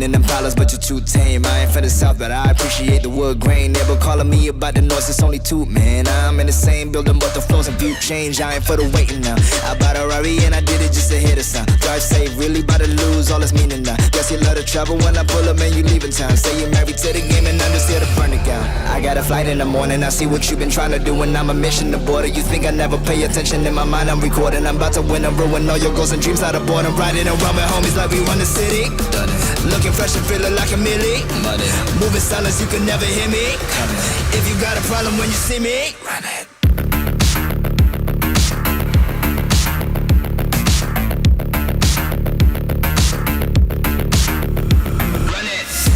moving in them dollars, but you're too tame. I ain't from the south, but I appreciate the wood grain. Never calling me about the noise, it's only two, man. I'm in the same building, but the flows and view change. I ain't for the waiting now. I bought a Rari and I did it just to hit a sound. Drive safe, really about to lose all its meaning now. Guess you love the trouble when I pull up and you leaving town. Say you're married to the game and I'm just here to burn it down. I got a flight in the morning, I see what you've been trying to do, and I'm a mission to border. You think I never pay attention? In my mind I'm recording. I'm about to win and ruin all your goals and dreams out of boredom. Riding around with homies like we run the city. Looking fresh and feeling like a millie. Moving silence, you can never hear me. If you got a problem when you see me, run it.